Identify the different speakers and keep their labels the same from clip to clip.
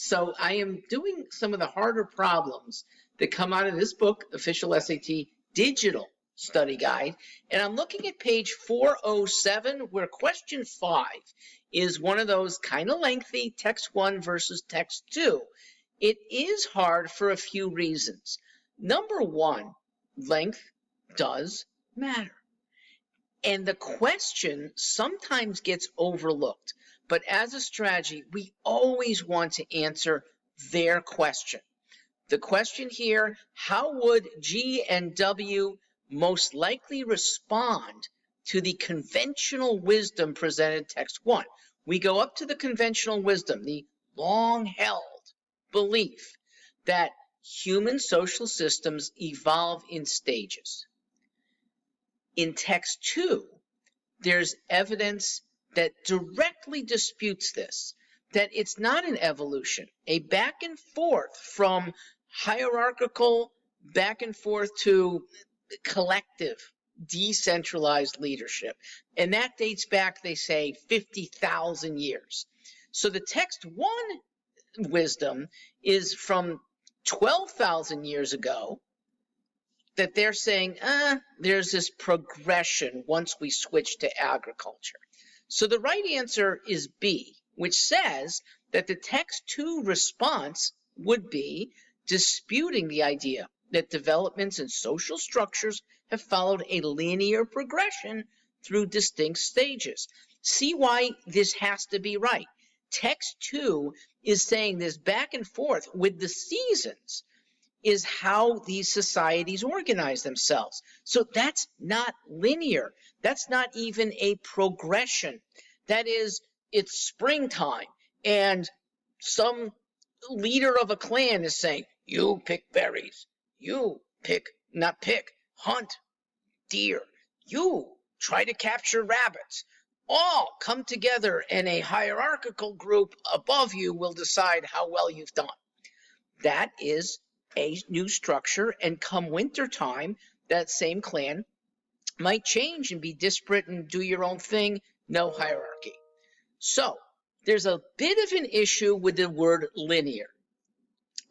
Speaker 1: So I am doing some of the harder problems that come out of this book, Official SAT Digital Study Guide. And I'm looking at page 407, where question 5 is one of those kind of lengthy text 1 versus text 2. It is hard for a few reasons. Number one, length does matter. And the question sometimes gets overlooked. But as a strategy, we always want to answer their question. The question here, how would G and W most likely respond to the conventional wisdom presented in text 1? We go up to the conventional wisdom, the long-held belief that human social systems evolve in stages. In text 2, there's evidence that directly disputes this, that it's not an evolution, a back and forth from hierarchical back and forth to collective, decentralized leadership. And that dates back, they say, 50,000 years. So the text 1 wisdom is from 12,000 years ago, that they're saying, there's this progression once we switch to agriculture. So the right answer is B, which says that the text 2 response would be disputing the idea that developments in social structures have followed a linear progression through distinct stages. See why this has to be right. Text 2 is saying this back and forth with the seasons is how these societies organize themselves. So that's not linear. That's not even a progression. That is, it's springtime, and some leader of a clan is saying, you pick berries, you hunt deer, you try to capture rabbits. All come together, and a hierarchical group above you will decide how well you've done. That is a new structure, and come wintertime, that same clan might change and be disparate and do your own thing, no hierarchy. So there's a bit of an issue with the word linear.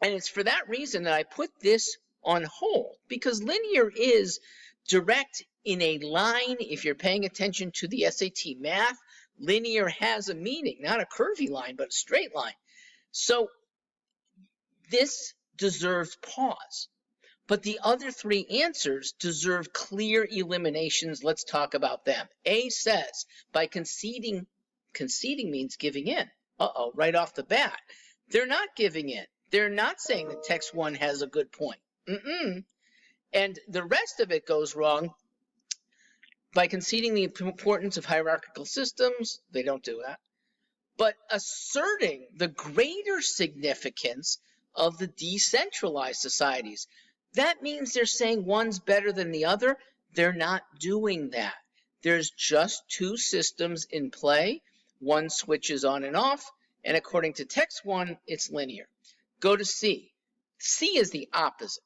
Speaker 1: And it's for that reason that I put this on hold, because linear is direct in a line. If you're paying attention to the SAT math, linear has a meaning, not a curvy line, but a straight line. So this deserves pause. But the other three answers deserve clear eliminations. Let's talk about them. A says, by conceding means giving in. Right off the bat. They're not giving in. They're not saying that text 1 has a good point. And the rest of it goes wrong. By conceding the importance of hierarchical systems, they don't do that. But asserting the greater significance of the decentralized societies, that means they're saying one's better than the other. They're not doing that. There's just two systems in play. One switches on and off, and according to text 1, it's linear. Go to C. C is the opposite.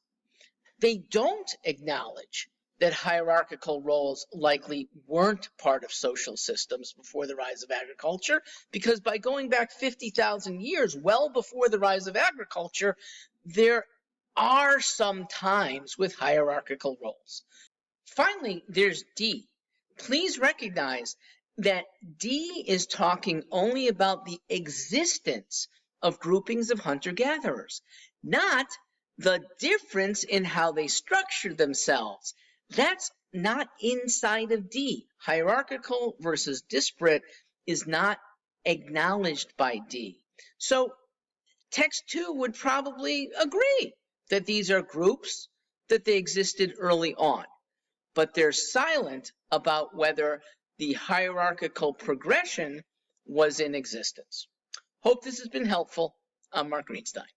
Speaker 1: They don't acknowledge that hierarchical roles likely weren't part of social systems before the rise of agriculture, because by going back 50,000 years, well before the rise of agriculture, there are some times with hierarchical roles. Finally, there's D. Please recognize that D is talking only about the existence of groupings of hunter-gatherers, not the difference in how they structure themselves. That's not inside of D. Hierarchical versus disparate is not acknowledged by D. So text 2 would probably agree that these are groups, that they existed early on, but they're silent about whether the hierarchical progression was in existence. Hope this has been helpful. I'm Mark Greenstein.